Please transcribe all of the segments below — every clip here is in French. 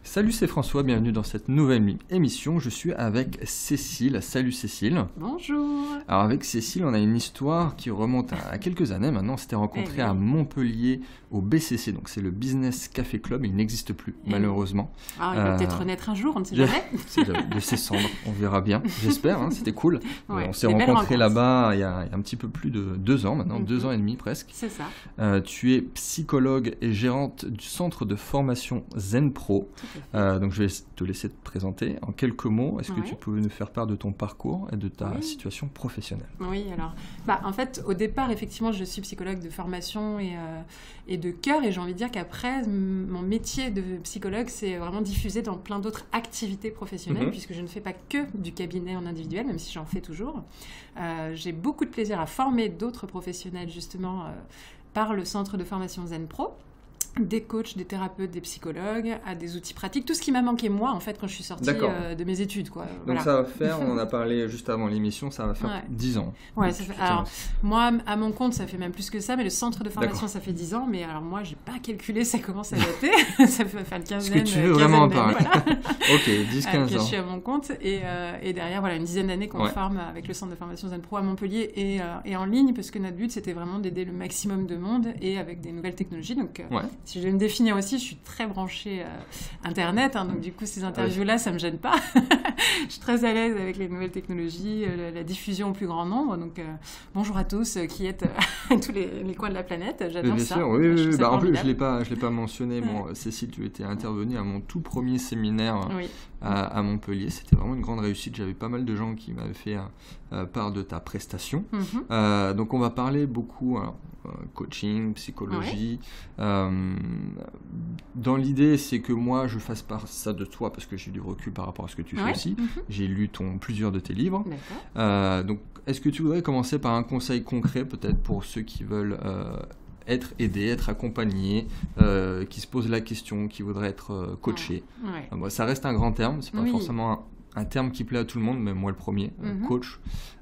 Salut, c'est François, bienvenue dans cette nouvelle émission. Je suis avec Cécile. Salut Cécile. Bonjour. Alors avec Cécile, on a une histoire qui remonte à quelques années maintenant. On s'était rencontrés à Montpellier au BCC, donc c'est le Business Café Club. Il n'existe plus, malheureusement. Ah, il va peut-être renaître un jour, on ne sait jamais. De ses cendres, on verra bien. J'espère, hein, c'était cool. Ouais, on s'est rencontrés là-bas il y a un petit peu plus de 2 ans maintenant, 2 ans et demi presque. C'est ça. Tu es psychologue et gérante du centre de formation Zen Pro. Donc je vais te laisser te présenter en quelques mots. Est-ce que tu peux nous faire part de ton parcours et de ta situation professionnelle? Oui, alors, en fait, au départ, effectivement, je suis psychologue de formation et de cœur, et j'ai envie de dire qu'après, mon métier de psychologue s'est vraiment diffusé dans plein d'autres activités professionnelles, puisque je ne fais pas que du cabinet en individuel, même si j'en fais toujours. J'ai beaucoup de plaisir à former d'autres professionnels, justement, par le centre de formation Zen Pro. Des coachs, des thérapeutes, des psychologues, à des outils pratiques, tout ce qui m'a manqué moi en fait quand je suis sortie de mes études, quoi. Donc voilà. Ça va faire, on en a parlé juste avant l'émission, ça va faire 10 ans. Ouais, ça fait, alors moi à mon compte ça fait même plus que ça, mais le centre de formation ça fait 10 ans, mais alors moi j'ai pas calculé, ça commence à dater, ça peut faire une quinzaine. Est-ce que tu veux vraiment en parler? Voilà. Ok, 10-15 ans. Je suis à mon compte et derrière voilà une dizaine d'années qu'on forme avec le centre de formation Zen Pro à Montpellier et en ligne, parce que notre but c'était vraiment d'aider le maximum de monde et avec des nouvelles technologies. Donc si je devais me définir aussi, je suis très branchée Internet, hein, donc du coup ces interviews-là, ça me gêne pas. Je suis très à l'aise avec les nouvelles technologies, la diffusion au plus grand nombre. Donc bonjour à tous qui êtes à tous les coins de la planète. J'adore bien ça. Sûr, oui. En plus, je l'ai pas mentionné. Bon, Cécile, tu étais intervenue à mon tout premier séminaire à Montpellier. C'était vraiment une grande réussite. J'avais pas mal de gens qui m'avaient fait part de ta prestation. Donc on va parler beaucoup coaching, psychologie. Dans l'idée, c'est que moi, je fasse part ça de toi parce que j'ai du recul par rapport à ce que tu fais aussi. J'ai lu plusieurs de tes livres. Donc, est-ce que tu voudrais commencer par un conseil concret, peut-être pour ceux qui veulent être aidés, être accompagnés, qui se posent la question, qui voudraient être coachés? Bon, ça reste un grand terme, c'est pas forcément un terme qui plaît à tout le monde, même moi le premier, coach.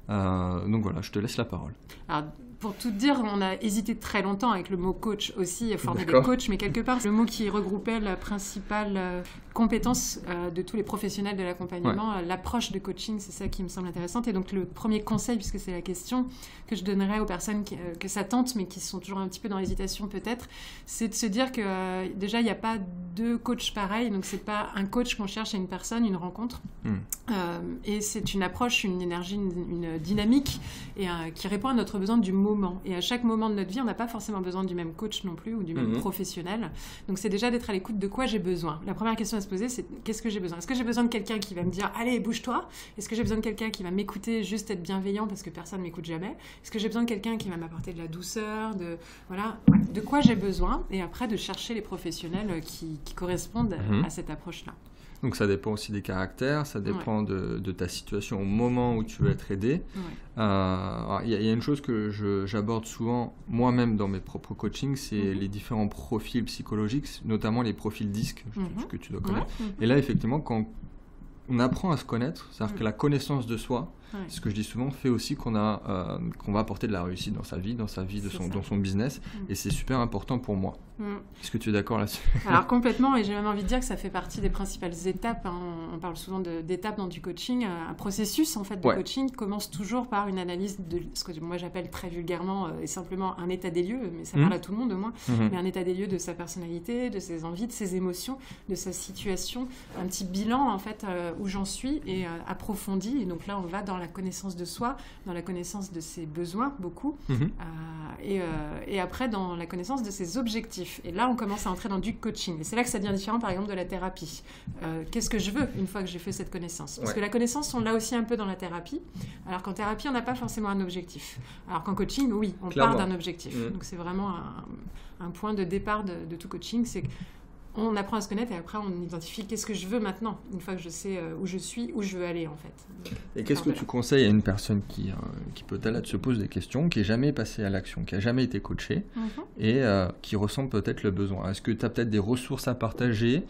Donc voilà, je te laisse la parole. Alors, pour tout dire, on a hésité très longtemps avec le mot coach aussi, former des coachs, mais quelque part, le mot qui regroupait la principale compétence de tous les professionnels de l'accompagnement, l'approche de coaching, c'est ça qui me semble intéressante. Et donc, le premier conseil, puisque c'est la question que je donnerais aux personnes que ça tente, mais qui sont toujours un petit peu dans l'hésitation peut-être, c'est de se dire que déjà, il n'y a pas deux coachs pareils, donc c'est pas un coach qu'on cherche à une personne, une rencontre. Et c'est une approche, une énergie, une dynamique et qui répond à notre besoin du moment. Et à chaque moment de notre vie, on n'a pas forcément besoin du même coach non plus ou du même professionnel. Donc c'est déjà d'être à l'écoute de quoi j'ai besoin. La première question à se poser, c'est qu'est-ce que j'ai besoin? Est-ce que j'ai besoin de quelqu'un qui va me dire allez, bouge-toi? Est-ce que j'ai besoin de quelqu'un qui va m'écouter, juste être bienveillant parce que personne ne m'écoute jamais? Est-ce que j'ai besoin de quelqu'un qui va m'apporter de la douceur, de quoi j'ai besoin? Et après de chercher les professionnels qui correspondent à cette approche-là. Donc ça dépend aussi des caractères, ça dépend de ta situation au moment où tu veux être aidé. Il y a une chose que j'aborde souvent moi-même dans mes propres coachings, c'est les différents profils psychologiques, notamment les profils DISC que tu dois connaître. Et là, effectivement, quand on apprend à se connaître, c'est-à-dire que la connaissance de soi, ce que je dis souvent, fait aussi qu'on va apporter de la réussite dans sa vie, dans son business, et c'est super important pour moi. Est-ce que tu es d'accord là-dessus? Alors complètement, et j'ai même envie de dire que ça fait partie des principales étapes. On parle souvent d'étapes dans du coaching. Un processus en fait de coaching commence toujours par une analyse de ce que moi j'appelle très vulgairement et simplement un état des lieux, mais ça parle à tout le monde au moins, mais un état des lieux de sa personnalité, de ses envies, de ses émotions, de sa situation, un petit bilan en fait où j'en suis et approfondi. Et donc là on va dans la connaissance de soi, dans la connaissance de ses besoins beaucoup, et après dans la connaissance de ses objectifs. Et là, on commence à entrer dans du coaching. Et c'est là que ça devient différent, par exemple, de la thérapie. Qu'est-ce que je veux une fois que j'ai fait cette connaissance? Parce que la connaissance, on l'a aussi un peu dans la thérapie. Alors qu'en thérapie, on n'a pas forcément un objectif. Alors qu'en coaching, oui, on part d'un objectif. Donc c'est vraiment un point de départ de tout coaching. C'est on apprend à se connaître et après on identifie qu'est-ce que je veux maintenant, une fois que je sais où je suis, où je veux aller en fait. Et qu'est-ce que tu conseilles à une personne qui peut-être se pose des questions, qui n'est jamais passée à l'action, qui n'a jamais été coachée et qui ressent peut-être le besoin? Est-ce que tu as peut-être des ressources à partager,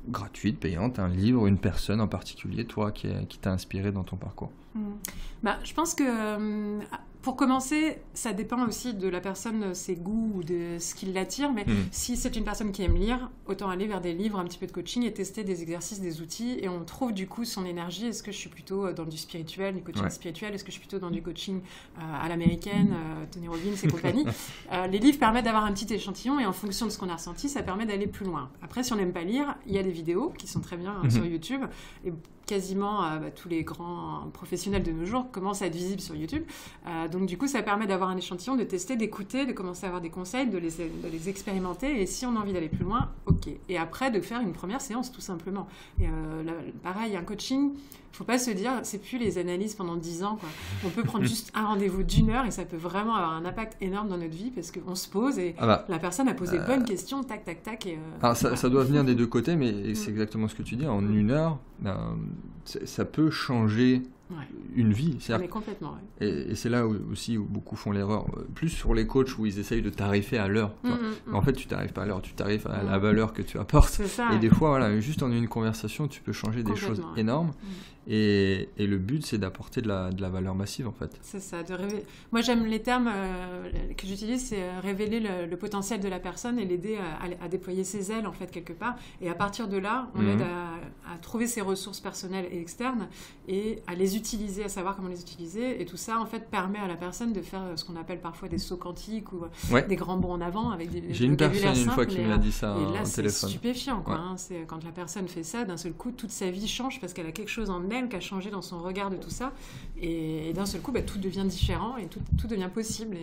gratuites, payantes, un livre, une personne en particulier, toi, qui t'a inspiré dans ton parcours? Je pense que Pour commencer, ça dépend aussi de la personne, ses goûts ou de ce qui l'attire. Mais si c'est une personne qui aime lire, autant aller vers des livres, un petit peu de coaching et tester des exercices, des outils. Et on trouve du coup son énergie. Est-ce que je suis plutôt dans du spirituel, du coaching spirituel? Est-ce que je suis plutôt dans du coaching à l'américaine, Tony Robbins et compagnie? Les livres permettent d'avoir un petit échantillon et en fonction de ce qu'on a ressenti, ça permet d'aller plus loin. Après, si on n'aime pas lire, il y a des vidéos qui sont très bien sur YouTube. Et quasiment tous les grands professionnels de nos jours commencent à être visibles sur YouTube. Donc du coup, ça permet d'avoir un échantillon, de tester, d'écouter, de commencer à avoir des conseils, de les expérimenter. Et si on a envie d'aller plus loin, ok. Et après, de faire une première séance, tout simplement. Et, pareil, un coaching, il ne faut pas se dire, c'est plus les analyses pendant 10 ans, quoi. On peut prendre juste un rendez-vous d'1 heure et ça peut vraiment avoir un impact énorme dans notre vie parce qu'on se pose et la personne a posé bonnes questions, tac, tac, tac. Et, ça doit venir des deux côtés, mais c'est exactement ce que tu dis. En 1 heure, ça peut changer une vie. Mais complètement, et c'est là aussi où beaucoup font l'erreur. Plus sur les coachs où ils essayent de tarifer à l'heure. Mais en fait, tu tarifes pas à l'heure, tu tarifes à la valeur que tu apportes. C'est ça, et des fois, juste en une conversation, tu peux changer des choses énormes. Et le but, c'est d'apporter de la valeur massive, en fait. C'est ça. Moi, j'aime les termes que j'utilise, c'est révéler le potentiel de la personne et l'aider à déployer ses ailes, en fait, quelque part. Et à partir de là, on l'aide à trouver ses ressources personnelles et externes et à les utiliser, à savoir comment les utiliser. Et tout ça, en fait, permet à la personne de faire ce qu'on appelle parfois des sauts quantiques ou des grands bonds en avant avec des J'ai une personne une fois qui m'a dit ça et là, au téléphone. C'est stupéfiant, quoi. C'est quand la personne fait ça, d'un seul coup, toute sa vie change parce qu'elle a quelque chose en elle qui a changé dans son regard de tout ça. Et d'un seul coup, tout devient différent et tout devient possible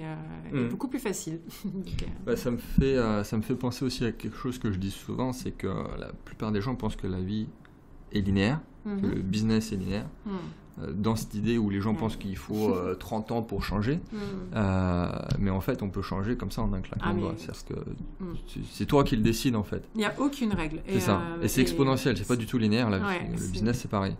et beaucoup plus facile. Donc, ça me fait penser aussi à quelque chose que je dis souvent, c'est que la plupart des gens pensent que la vie est linéaire, que le business est linéaire. Dans cette idée où les gens pensent qu'il faut 30 ans pour changer, mais en fait on peut changer comme ça en un claquement de doigts. C'est toi qui le décides, en fait. Il n'y a aucune règle. C'est ça. Et c'est exponentiel, c'est pas du tout linéaire. Le business, c'est pareil.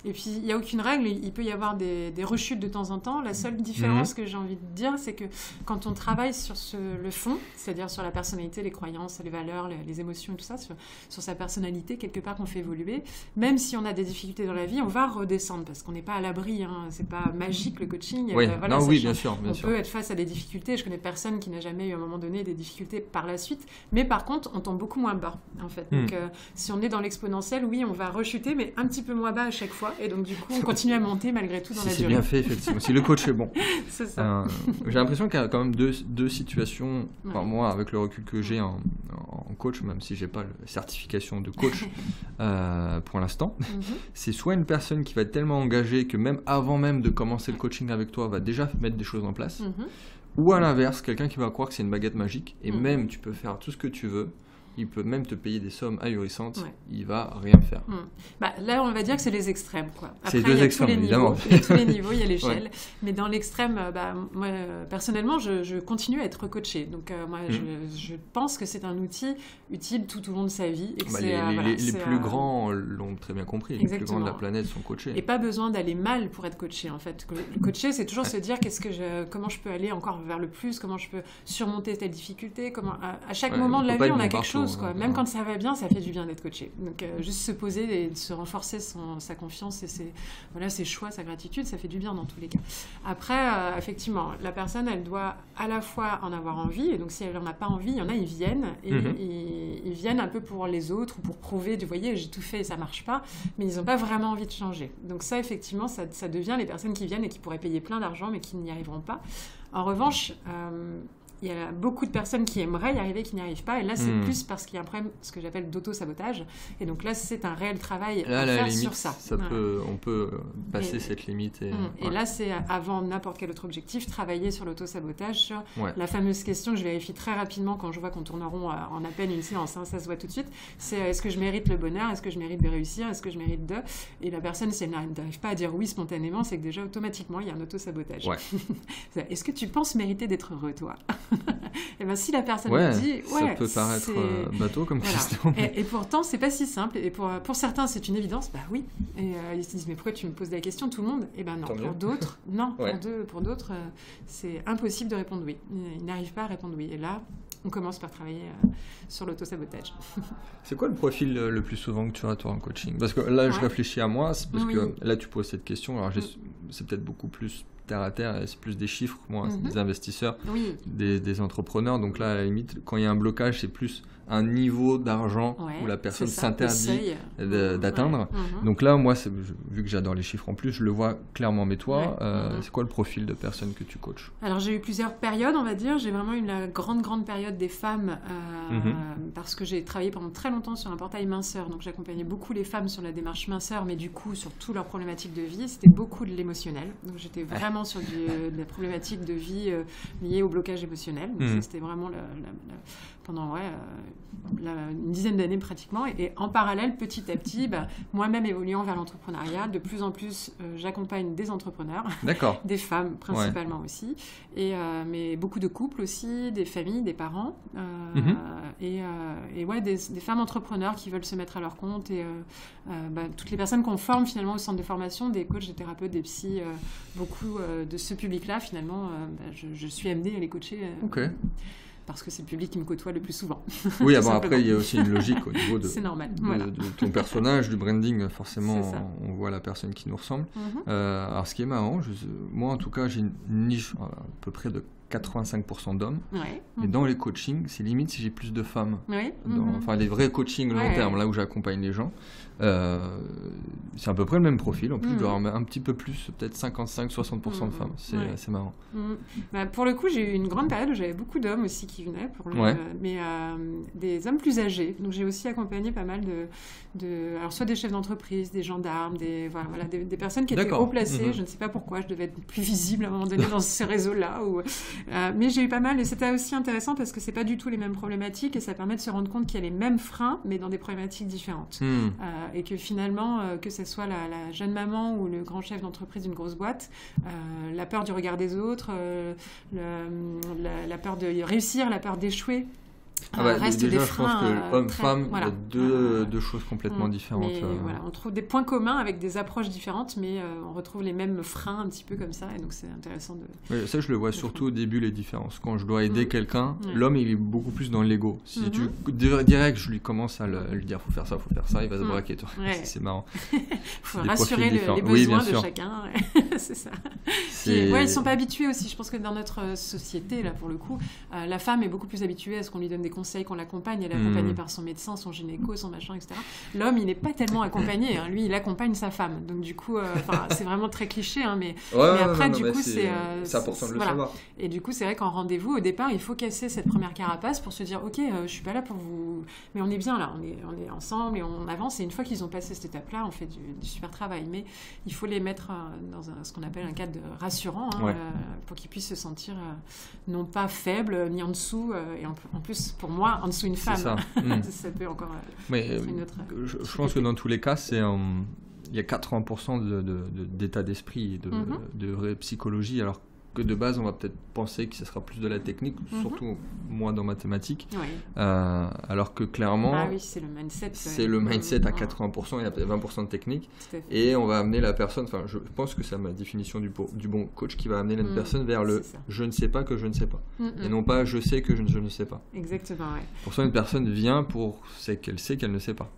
Et puis il n'y a aucune règle, il peut y avoir des rechutes de temps en temps. La seule différence que j'ai envie de dire, c'est que quand on travaille sur le fond, c'est-à-dire sur la personnalité, les croyances, les valeurs, les émotions et tout ça, sur sa personnalité, quelque part qu'on fait évoluer, même si on a des difficultés dans la vie, on va redescendre parce qu'on n'est pas à l'abri, c'est pas magique le coaching. Bien sûr. On peut être face à des difficultés. Je connais personne qui n'a jamais eu à un moment donné des difficultés par la suite, mais par contre, on tombe beaucoup moins bas, en fait. Donc, si on est dans l'exponentiel, oui, on va rechuter, mais un petit peu moins bas à chaque fois. Et donc, du coup, on continue à monter malgré tout dans la durée. C'est bien fait, effectivement. Si le coach est bon. C'est ça. J'ai l'impression qu'il y a quand même deux situations. Enfin, moi, avec le recul que j'ai en coach, même si j'ai pas la certification de coach pour l'instant, c'est soit une personne qui va être tellement engagée que même avant même de commencer le coaching avec toi, va déjà mettre des choses en place, ou à l'inverse, quelqu'un qui va croire que c'est une baguette magique, et même tu peux faire tout ce que tu veux, il peut même te payer des sommes ahurissantes, il va rien faire. Là, on va dire que c'est les extrêmes, quoi. Après, c'est deux extrêmes, évidemment. Il y a tous les niveaux, il y a l'échelle. Mais dans l'extrême, moi, personnellement, je continue à être coachée. Donc, moi, je pense que c'est un outil utile tout au long de sa vie. Et les plus grands l'ont très bien compris. Exactement. Les plus grands de la planète sont coachés. Et pas besoin d'aller mal pour être coaché, en fait. Le coacher, c'est toujours se dire comment je peux aller encore vers le plus, comment je peux surmonter telle difficulté, à chaque moment de la vie, on a quelque chose. Même quand ça va bien, ça fait du bien d'être coaché. Donc, juste se poser et se renforcer sa confiance et ses choix, sa gratitude, ça fait du bien dans tous les cas. Après, effectivement, la personne, elle doit à la fois en avoir envie, et donc si elle n'en a pas envie, il y en a, ils viennent, et ils viennent un peu pour les autres, ou pour prouver, vous voyez, j'ai tout fait et ça ne marche pas, mais ils n'ont pas vraiment envie de changer. Donc ça, effectivement, ça devient les personnes qui viennent et qui pourraient payer plein d'argent, mais qui n'y arriveront pas. En revanche, il y a beaucoup de personnes qui aimeraient y arriver, qui n'y arrivent pas. Et là, c'est plus parce qu'il y a un problème, ce que j'appelle d'auto-sabotage. Et donc là, c'est un réel travail à faire limite, sur ça. On peut passer cette limite. Et là, c'est avant n'importe quel autre objectif, travailler sur l'auto-sabotage, sur la fameuse question que je vérifie très rapidement quand je vois qu'on tourne en rond en à peine une séance. Ça se voit tout de suite. C'est est-ce que je mérite le bonheur? Est-ce que je mérite de réussir? Est-ce que je mérite de... Et la personne, si elle n'arrive pas à dire oui spontanément, c'est que déjà, automatiquement, il y a un auto-sabotage. Est-ce que tu penses mériter d'être heureux, toi? Et bien si la personne me dit ça peut paraître bateau comme question. Et pourtant c'est pas si simple, et pour certains c'est une évidence, oui, et ils se disent mais pourquoi tu me poses la question, tout le monde? Et non, pour d'autres non, pour d'autres c'est impossible de répondre oui, ils n'arrivent pas à répondre oui, et là on commence par travailler sur l'auto-sabotage. C'est quoi le profil le plus souvent que tu as toi en coaching? Parce que là je réfléchis à moi, c'est parce que là tu poses cette question, alors c'est peut-être beaucoup plus terre à terre, c'est plus des chiffres. Moi, c'est des investisseurs, oui. des entrepreneurs. Donc là, à la limite, quand il y a un blocage, c'est plus un niveau d'argent où la personne s'interdit d'atteindre. Donc là, moi, vu que j'adore les chiffres en plus, je le vois clairement. Mais toi, c'est quoi le profil de personne que tu coaches? Alors, j'ai eu plusieurs périodes, on va dire. J'ai vraiment eu la grande période des femmes parce que j'ai travaillé pendant très longtemps sur un portail minceur. Donc, j'accompagnais beaucoup les femmes sur la démarche minceur, mais du coup, sur toutes leurs problématiques de vie. C'était beaucoup de l'émotionnel. Donc, j'étais vraiment sur de la problématique de vie liée au blocage émotionnel. Donc, ça, c'était vraiment pendant une dizaine d'années pratiquement. Et en parallèle, petit à petit, moi-même évoluant vers l'entrepreneuriat, de plus en plus, j'accompagne des entrepreneurs, des femmes principalement aussi, mais beaucoup de couples aussi, des familles, des parents, et des femmes entrepreneurs qui veulent se mettre à leur compte, et toutes les personnes qu'on forme finalement au centre de formation, des coachs, des thérapeutes, des psys, beaucoup de ce public-là, finalement, je suis amenée à les coacher. Parce que c'est le public qui me côtoie le plus souvent. Oui, après, il y a aussi une logique au niveau c'est normal. De ton personnage, du branding. Forcément, on voit la personne qui nous ressemble. Alors, ce qui est marrant, moi, en tout cas, j'ai une niche à peu près de 85% d'hommes. Mais dans les coachings, c'est limite si j'ai plus de femmes. Enfin, les vrais coachings long terme, là où j'accompagne les gens, c'est à peu près le même profil. En plus, je dois avoir un petit peu plus, peut-être 55-60% de femmes. C'est marrant. Pour le coup, j'ai eu une grande période où j'avais beaucoup d'hommes aussi qui venaient, mais des hommes plus âgés. Donc, j'ai aussi accompagné pas mal alors soit des chefs d'entreprise, des gendarmes, des personnes qui étaient haut placées. Je ne sais pas pourquoi, je devais être plus visible à un moment donné dans ce réseau-là. Mais j'ai eu pas mal, et c'était aussi intéressant parce que c'est pas du tout les mêmes problématiques, et ça permet de se rendre compte qu'il y a les mêmes freins, mais dans des problématiques différentes. Et que finalement, que ce soit la jeune maman ou le grand chef d'entreprise d'une grosse boîte, la peur du regard des autres, la peur de réussir, la peur d'échouer, reste déjà, des freins. Je pense que homme-femme, il y a deux choses complètement différentes. Mais, on trouve des points communs avec des approches différentes, mais on retrouve les mêmes freins un petit peu comme ça, et donc c'est intéressant de... Oui, ça, je le vois surtout au début, les différences. Quand je dois aider quelqu'un, l'homme, il est beaucoup plus dans l'ego. Si direct, je lui commence à lui dire faut faire ça, il va se braquer. C'est marrant. Il faut rassurer les besoins de chacun. C'est ça. Ils ne sont pas habitués aussi. Je pense que dans notre société, là, pour le coup, la femme est beaucoup plus habituée à ce qu'on lui donne des conseils, qu'on l'accompagne. Elle est accompagnée par son médecin, son gynéco, son machin, etc. L'homme, il n'est pas tellement accompagné. Lui, il accompagne sa femme. Donc, du coup, c'est vraiment très cliché. Mais après, du coup, c'est important de le savoir. Et du coup, c'est vrai qu'en rendez-vous, au départ, il faut casser cette première carapace pour se dire, OK, je suis pas là pour vous... Mais on est bien là. On est ensemble et on avance. Et une fois qu'ils ont passé cette étape-là, on fait du super travail. Mais il faut les mettre dans ce qu'on appelle un cadre rassurant, pour qu'ils puissent se sentir non pas faibles, ni en dessous. Et en plus, pour moi, en dessous une femme. Ça. Ça peut encore être une autre... Je pense que dans tous les cas, il y a 80% d'état d'esprit et de vraie psychologie, alors que de base, on va peut-être penser que ce sera plus de la technique, surtout moi dans mathématiques, alors que clairement, c'est le mindset. C'est le mindset à 80%, il y a peut-être 20% de technique, et on va amener la personne, enfin je pense que c'est ma définition du bon coach qui va amener la personne vers le je ne sais pas que je ne sais pas, et non pas je sais que je ne sais pas. Exactement, Pour ça, une personne vient pour ce qu'elle sait qu'elle ne sait pas.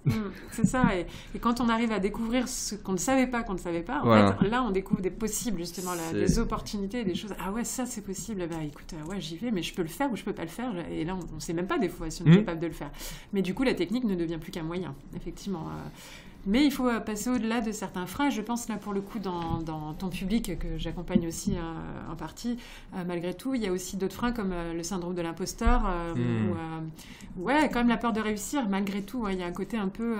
C'est ça, et quand on arrive à découvrir ce qu'on ne savait pas, en fait, là on découvre des possibles, justement, des opportunités, des choses. Ah ouais, ça c'est possible, écoute, j'y vais, mais je peux le faire ou je peux pas le faire, et là on sait même pas des fois si on est capable de le faire. Mais du coup, la technique ne devient plus qu'un moyen, effectivement. Mais il faut passer au-delà de certains freins. Je pense là pour le coup dans ton public que j'accompagne aussi en partie, malgré tout, il y a aussi d'autres freins comme le syndrome de l'imposteur, ou quand même la peur de réussir, malgré tout. Il y a un côté un peu...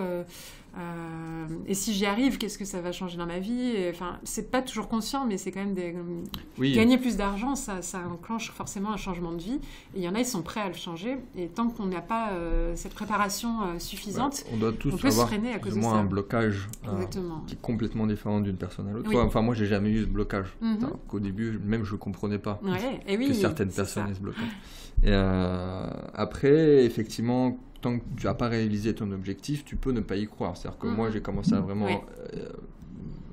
et si j'y arrive, qu'est-ce que ça va changer dans ma vie? Enfin, c'est pas toujours conscient, mais c'est quand même gagner plus d'argent, ça enclenche forcément un changement de vie. Et il y en a, ils sont prêts à le changer. Et tant qu'on n'a pas cette préparation suffisante, on doit tous peut se freiner à cause de ça. Un blocage qui est complètement différent d'une personne à l'autre. Enfin, moi, j'ai jamais eu ce blocage. Qu'au début, même je comprenais pas que certaines personnes aient ce blocage. Et après, effectivement, tant que tu n'as pas réalisé ton objectif, tu peux ne pas y croire. C'est-à-dire que moi, j'ai commencé à vraiment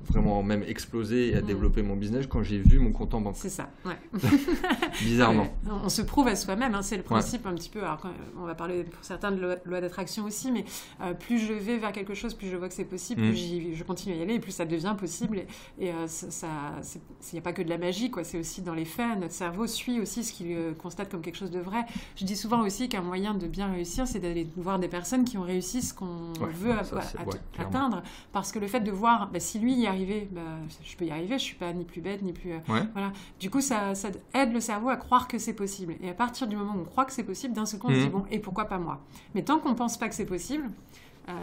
vraiment même explosé et à développer mon business quand j'ai vu mon compte en banque. C'est ça, ouais. Bizarrement. On se prouve à soi-même, hein, c'est le principe un petit peu. Alors, on va parler pour certains de loi d'attraction aussi, mais plus je vais vers quelque chose, plus je vois que c'est possible, plus je continue à y aller et plus ça devient possible. Et il n'y a pas que de la magie, quoi. C'est aussi dans les faits. Notre cerveau suit aussi ce qu'il constate comme quelque chose de vrai. Je dis souvent aussi qu'un moyen de bien réussir, c'est d'aller voir des personnes qui ont réussi ce qu'on veut atteindre. Parce que le fait de voir, si lui y arrivait, je peux y arriver, je ne suis pas ni plus bête, ni plus... Voilà. Du coup, ça aide le cerveau à croire que c'est possible. Et à partir du moment où on croit que c'est possible, d'un seul coup, on se dit, bon, et pourquoi pas moi? Mais tant qu'on ne pense pas que c'est possible...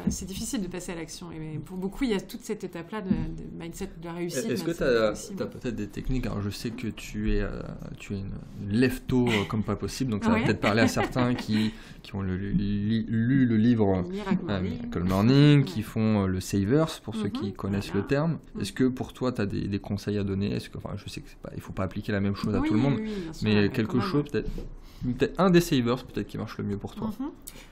c'est difficile de passer à l'action. Et pour beaucoup, il y a toute cette étape-là de mindset de la réussite. Est-ce que tu as peut-être des techniques? Alors, je sais que tu es une lève-tôt comme pas possible, donc ça va peut-être parler à certains qui ont lu le livre Miracle Morning, qui font le Savers, pour ceux qui connaissent le terme. Est-ce que pour toi, tu as des conseils à donner? Je sais qu'il ne faut pas appliquer la même chose à tout le monde, mais quelque chose peut-être... Peut-être un des savers peut-être qui marche le mieux pour toi.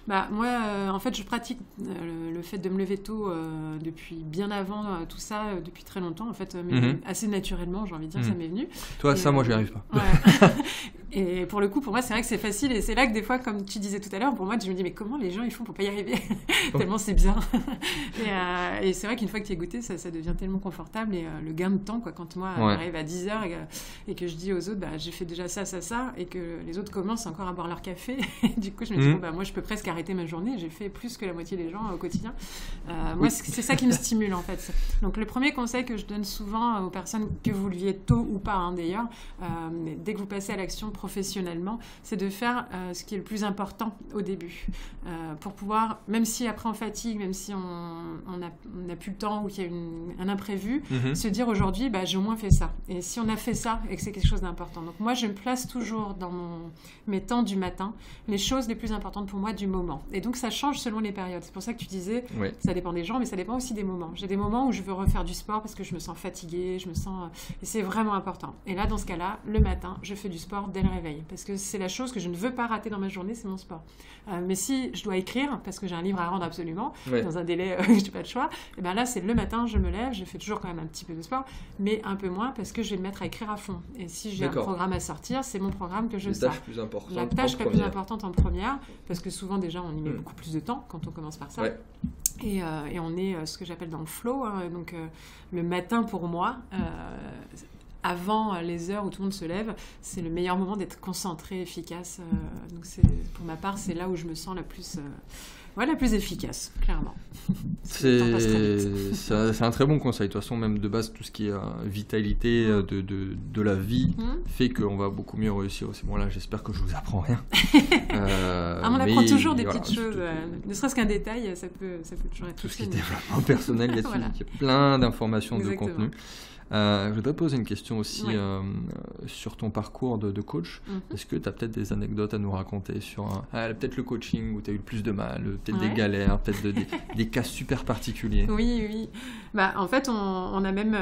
Moi, en fait, je pratique le fait de me lever tôt depuis bien avant tout ça, depuis très longtemps. En fait, assez naturellement, j'ai envie de dire, ça m'est venu. Toi, moi, j'y arrive pas. Et pour le coup, pour moi, c'est vrai que c'est facile. Et c'est là que des fois, comme tu disais tout à l'heure, pour moi, je me dis, mais comment les gens ils font pour pas y arriver? Tellement c'est bien. Et c'est vrai qu'une fois que tu y as goûté, ça devient tellement confortable. Et le gain de temps, quoi, quand moi, j'arrive à 10h et que je dis aux autres, j'ai fait déjà ça, et que les autres commencent encore à boire leur café. Du coup, je me dis, moi, je peux presque arrêter ma journée. J'ai fait plus que la moitié des gens au quotidien. Moi, c'est ça qui me stimule, en fait. Donc, le premier conseil que je donne souvent aux personnes, que vous le viviez tôt ou pas, d'ailleurs, dès que vous passez à l'action professionnellement, c'est de faire ce qui est le plus important au début. Pour pouvoir, même si après on fatigue, même si on n'a plus le temps ou qu'il y a un imprévu, se dire aujourd'hui, j'ai au moins fait ça. Et si on a fait ça et que c'est quelque chose d'important. Donc, moi, je me place toujours dans mes temps du matin, les choses les plus importantes pour moi du moment. Et donc, ça change selon les périodes. C'est pour ça que tu disais, ça dépend des gens, mais ça dépend aussi des moments. J'ai des moments où je veux refaire du sport parce que je me sens fatiguée, et c'est vraiment important. Et là, dans ce cas-là, le matin, je fais du sport dès le réveil, parce que c'est la chose que je ne veux pas rater dans ma journée, c'est mon sport. Mais si je dois écrire, parce que j'ai un livre à rendre absolument, dans un délai, je n'ai pas le choix, et là, c'est le matin, je me lève, je fais toujours quand même un petit peu de sport, mais un peu moins, parce que je vais me mettre à écrire à fond. Et si j'ai un programme à sortir, c'est mon programme que je sors. La tâche la plus importante en première, parce que souvent déjà on y met beaucoup plus de temps quand on commence par ça. Et on est ce que j'appelle dans le flow, donc le matin pour moi, avant les heures où tout le monde se lève, c'est le meilleur moment d'être concentré, efficace. Donc pour ma part, c'est là où je me sens la plus efficace, clairement. C'est un très bon conseil. De toute façon, même de base, tout ce qui est vitalité de la vie fait qu'on va beaucoup mieux réussir aussi. Bon, là, j'espère que je vous apprends rien. On apprend toujours des petites choses. Ne serait-ce qu'un détail, ça peut toujours être tout ce qui est développement personnel, il y a plein d'informations, de contenu. Je voudrais poser une question aussi sur ton parcours de coach. Est-ce que tu as peut-être des anecdotes à nous raconter sur peut-être le coaching où tu as eu le plus de mal, peut-être des galères, peut-être des cas super particuliers? Oui. En fait, on a même...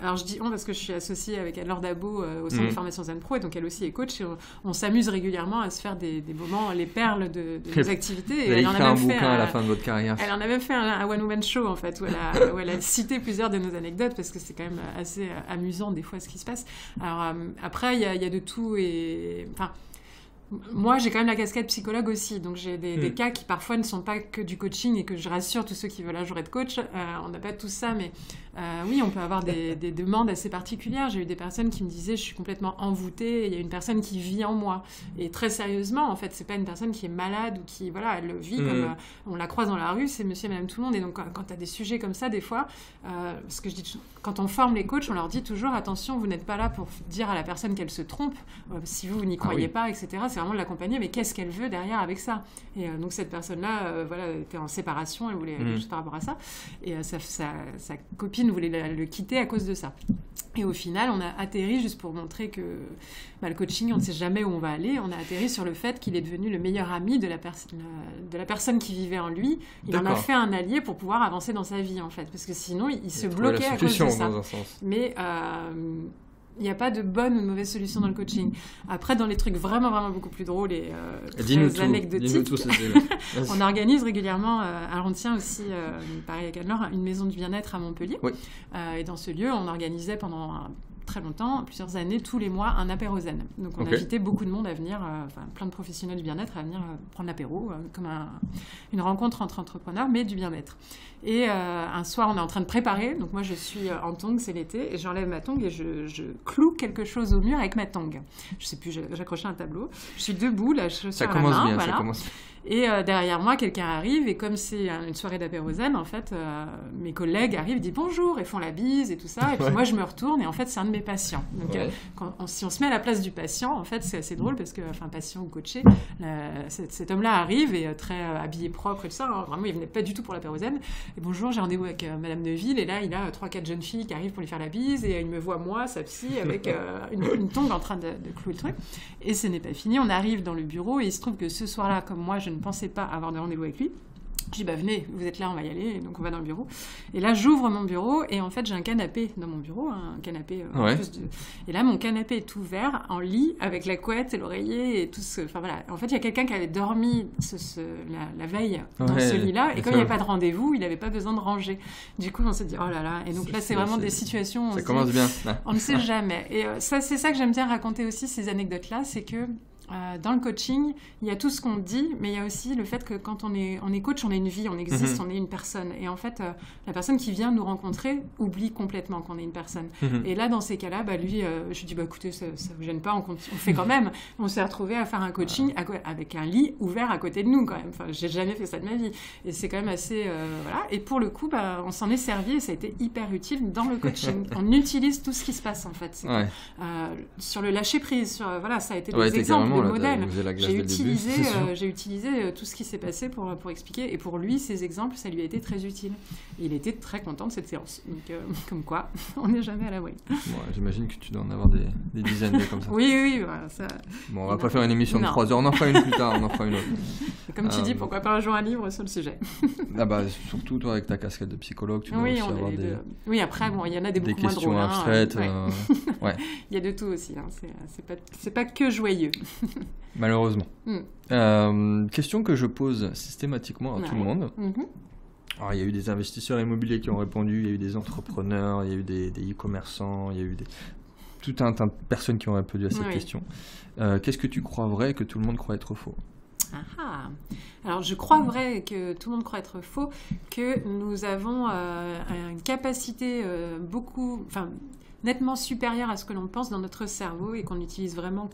Alors, je dis on parce que je suis associée avec Anne-Laure Dabo au Centre de formation Zen Pro, et donc elle aussi est coach. Et on s'amuse régulièrement à se faire des moments, les perles de nos activités. Vous avez écrit un bouquin à la fin de votre carrière. Elle en a même fait un one-woman show, en fait, où elle a cité plusieurs de nos anecdotes, parce que c'est quand même assez amusant des fois ce qui se passe. Alors après il y a de tout, et enfin moi j'ai quand même la casquette psychologue aussi, donc j'ai des cas qui parfois ne sont pas que du coaching, et que je rassure tous ceux qui veulent un jour être coach, on n'a pas tout ça, mais oui, on peut avoir des demandes assez particulières. J'ai eu des personnes qui me disaient je suis complètement envoûtée, et il y a une personne qui vit en moi, et très sérieusement, en fait, c'est pas une personne qui est malade ou qui, elle le vit comme on la croise dans la rue, c'est monsieur et madame tout le monde. Et donc quand tu as des sujets comme ça, des fois, ce que je dis, quand on forme les coachs, on leur dit toujours attention, vous n'êtes pas là pour dire à la personne qu'elle se trompe, si vous n'y croyez pas, etc. C'est vraiment de l'accompagner, mais qu'est-ce qu'elle veut derrière avec ça? Et donc cette personne-là était en séparation, elle voulait aller juste par rapport à ça, et sa copine voulait le quitter à cause de ça. Et au final, on a atterri, juste pour montrer que le coaching, on ne sait jamais où on va aller, on a atterri sur le fait qu'il est devenu le meilleur ami de la personne qui vivait en lui. Il en a fait un allié pour pouvoir avancer dans sa vie, en fait, parce que sinon, il se bloquait à cause de ça. Mais n'y a pas de bonne ou de mauvaise solution dans le coaching. Après, dans les trucs vraiment, vraiment beaucoup plus drôles et très anecdotiques, on organise régulièrement, alors on tient aussi, pareil avec Anne-Laure, une maison du bien-être à Montpellier. Oui. Et dans ce lieu, on organisait pendant très longtemps, plusieurs années, tous les mois, un apérozène. Donc on invitait beaucoup de monde à venir, plein de professionnels du bien-être à venir prendre l'apéro, comme une rencontre entre entrepreneurs, mais du bien-être. Et un soir, on est en train de préparer, donc moi je suis en tongs, c'est l'été, et j'enlève ma tongue et je cloue quelque chose au mur avec ma tongue. Je sais plus, j'accrochais un tableau. Je suis debout, la chaussure à la main, voilà. Ça commence bien. Et derrière moi, quelqu'un arrive, et comme c'est une soirée d'apérozène, en fait, mes collègues arrivent, disent bonjour, et font la bise et tout ça, et puis moi je me retourne, et en fait c'est un de mes patients. Donc si on se met à la place du patient, en fait c'est assez drôle, parce que, patient ou coaché, cet homme-là arrive, et très habillé propre et tout ça, hein, vraiment il venait pas du tout pour l'apérozène, et bonjour, j'ai rendez-vous avec Madame Neuville, et là il a 3-4 jeunes filles qui arrivent pour lui faire la bise, et il me voit moi, sa psy, avec une tongue en train de clouer le truc, et ce n'est pas fini, on arrive dans le bureau, et il se trouve que ce soir-là, comme moi je ne pensais pas avoir de rendez-vous avec lui. Je dis, venez, vous êtes là, on va y aller. Et donc, on va dans le bureau. Et là, j'ouvre mon bureau et en fait, j'ai un canapé dans mon bureau, un canapé en plus de... Et là, mon canapé est ouvert en lit avec la couette et l'oreiller et tout ce... Enfin, voilà. En fait, il y a quelqu'un qui avait dormi la veille dans ce lit-là et comme il n'y avait pas de rendez-vous, il n'avait pas besoin de ranger. Du coup, on s'est dit, oh là là. Et donc là, c'est vraiment des situations... Ça commence bien. On ne sait jamais. Et c'est ça que j'aime bien raconter aussi, ces anecdotes-là, c'est que dans le coaching, il y a tout ce qu'on dit, mais il y a aussi le fait que quand on est coach, on est une vie, on existe, on est une personne. Et en fait, la personne qui vient nous rencontrer oublie complètement qu'on est une personne. Et là, dans ces cas-là, lui, je dis, écoutez, ça vous gêne pas, on fait quand même. On s'est retrouvés à faire un coaching avec un lit ouvert à côté de nous, quand même. Enfin, j'ai jamais fait ça de ma vie. Et c'est quand même assez... voilà. Et pour le coup, on s'en est servi et ça a été hyper utile dans le coaching. On utilise tout ce qui se passe, en fait. Sur le lâcher-prise, voilà, ça a été des exemples. Le modèle. J'ai utilisé tout ce qui s'est passé pour expliquer. Et pour lui, ces exemples, ça lui a été très utile. Et il était très content de cette séance. Donc, comme quoi, on n'est jamais à l'abri. Bon, j'imagine que tu dois en avoir des dizaines comme ça. Oui. Voilà, ça... Bon, on va pas faire une émission de 3 heures. On en fera une plus tard. On en fera une autre. Et comme tu dis, pourquoi pas un jour un livre sur le sujet. Surtout, toi, avec ta casquette de psychologue, tu dois aussi avoir des... Oui, après, il y en a des beaucoup moins drôles. Des questions abstraites. Il y a de tout aussi. C'est pas que joyeux. Malheureusement. Question que je pose systématiquement à tout le monde. Alors, il y a eu des investisseurs immobiliers qui ont répondu, il y a eu des entrepreneurs, il y a eu des e-commerçants, il y a eu tout un tas de personnes qui ont répondu à cette question. Qu'est-ce que tu crois vrai que tout le monde croit être faux ? Alors, je crois vrai que tout le monde croit être faux, que nous avons une capacité nettement supérieure à ce que l'on pense dans notre cerveau et qu'on utilise vraiment.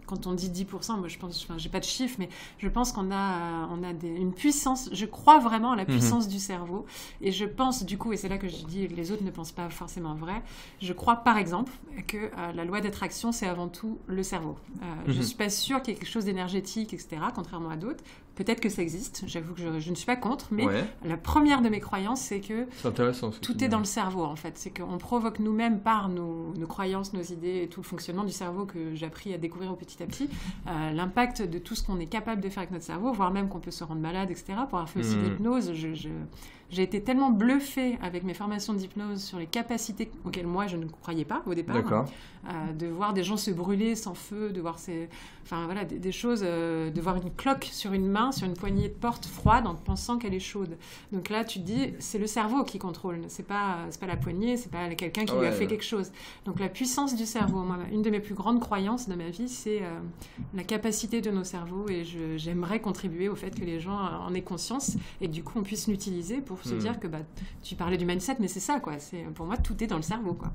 Quand on dit 10%, moi je pense, j'ai pas de chiffres, mais je pense qu'on a une puissance, je crois vraiment à la puissance du cerveau, et je pense du coup, et c'est là que je dis que les autres ne pensent pas forcément vrai, je crois par exemple que la loi d'attraction c'est avant tout le cerveau. Je suis pas sûre qu'il y ait quelque chose d'énergétique, etc., contrairement à d'autres. Peut-être que ça existe, j'avoue que je ne suis pas contre, mais la première de mes croyances, c'est que tout est dans le cerveau, en fait. C'est qu'on provoque nous-mêmes par nos croyances, nos idées et tout le fonctionnement du cerveau que j'ai appris à découvrir petit à petit, l'impact de tout ce qu'on est capable de faire avec notre cerveau, voire même qu'on peut se rendre malade, etc. Pour avoir fait aussi de l'hypnose, j'ai été tellement bluffée avec mes formations d'hypnose sur les capacités auxquelles moi je ne croyais pas au départ, de voir des gens se brûler sans feu, de voir des choses, de voir une cloque sur une main, sur une poignée de porte froide en pensant qu'elle est chaude. Donc là tu te dis c'est le cerveau qui contrôle, c'est pas la poignée, c'est pas quelqu'un qui lui a fait quelque chose. Donc la puissance du cerveau, moi, une de mes plus grandes croyances de ma vie, c'est la capacité de nos cerveaux, et j'aimerais contribuer au fait que les gens en aient conscience et que du coup on puisse l'utiliser pour se dire que tu parlais du mindset, mais c'est ça, quoi. Pour moi, tout est dans le cerveau, quoi.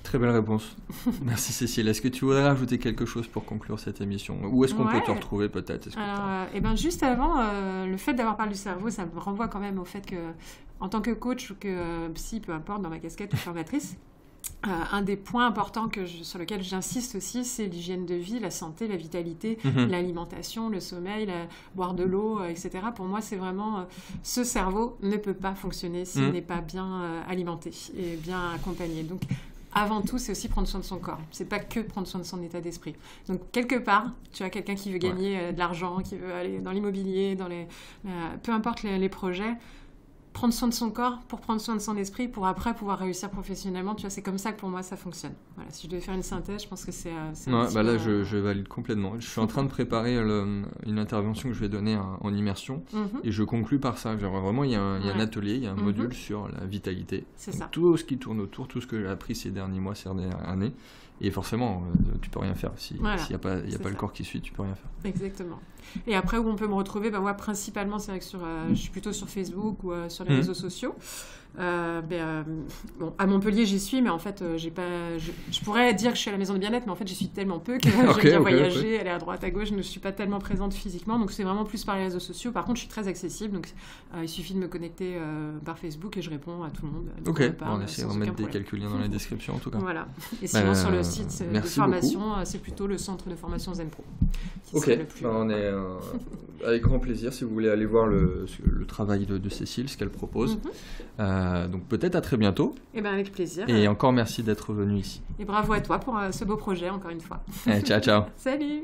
Très belle réponse. Merci Cécile. Est-ce que tu voudrais rajouter quelque chose pour conclure cette émission ? Où est-ce qu'on peut te retrouver peut-être ? Juste avant, le fait d'avoir parlé du cerveau, ça me renvoie quand même au fait que, en tant que coach ou que psy, peu importe, dans ma casquette ou formatrice, un des points importants sur lequel j'insiste aussi, c'est l'hygiène de vie, la santé, la vitalité, l'alimentation, le sommeil, boire de l'eau, etc. Pour moi, c'est vraiment... ce cerveau ne peut pas fonctionner s'il n'est pas bien alimenté et bien accompagné. Donc, avant tout, c'est aussi prendre soin de son corps. C'est pas que prendre soin de son état d'esprit. Donc, quelque part, tu as quelqu'un qui veut gagner de l'argent, qui veut aller dans l'immobilier, peu importe les projets... prendre soin de son corps pour prendre soin de son esprit, pour après pouvoir réussir professionnellement. Tu vois, c'est comme ça que pour moi ça fonctionne. Voilà, si je devais faire une synthèse, je pense que c'est ouais, là je valide complètement. Je suis en train de préparer une intervention que je vais donner en immersion et je conclus par ça. Genre, vraiment, il y a un atelier, il y a un module sur la vitalité. C'est ça. Tout ce qui tourne autour, tout ce que j'ai appris ces derniers mois, ces dernières années. Et forcément, tu peux rien faire. S'il n'y a pas le corps qui suit, tu peux rien faire. Exactement. Et après, où on peut me retrouver, moi, principalement, c'est vrai que je suis plutôt sur Facebook ou sur les réseaux sociaux. Bon, à Montpellier, j'y suis, mais en fait, je pourrais dire que je suis à la maison de bien-être, mais en fait, j'y suis tellement peu que j'aime bien voyager, aller à droite, à gauche, je ne suis pas tellement présente physiquement, donc c'est vraiment plus par les réseaux sociaux. Par contre, je suis très accessible, donc il suffit de me connecter par Facebook et je réponds à tout le monde. On essaie de mettre quelques liens dans la description, en tout cas. Voilà. Et sinon, sur le site de formation, c'est plutôt le centre de formation Zenpro. On est avec grand plaisir si vous voulez aller voir le travail de Cécile, ce qu'elle propose. Donc peut-être à très bientôt. Avec plaisir. Et encore merci d'être venu ici. Et bravo à toi pour ce beau projet, encore une fois. Ciao, ciao. Salut.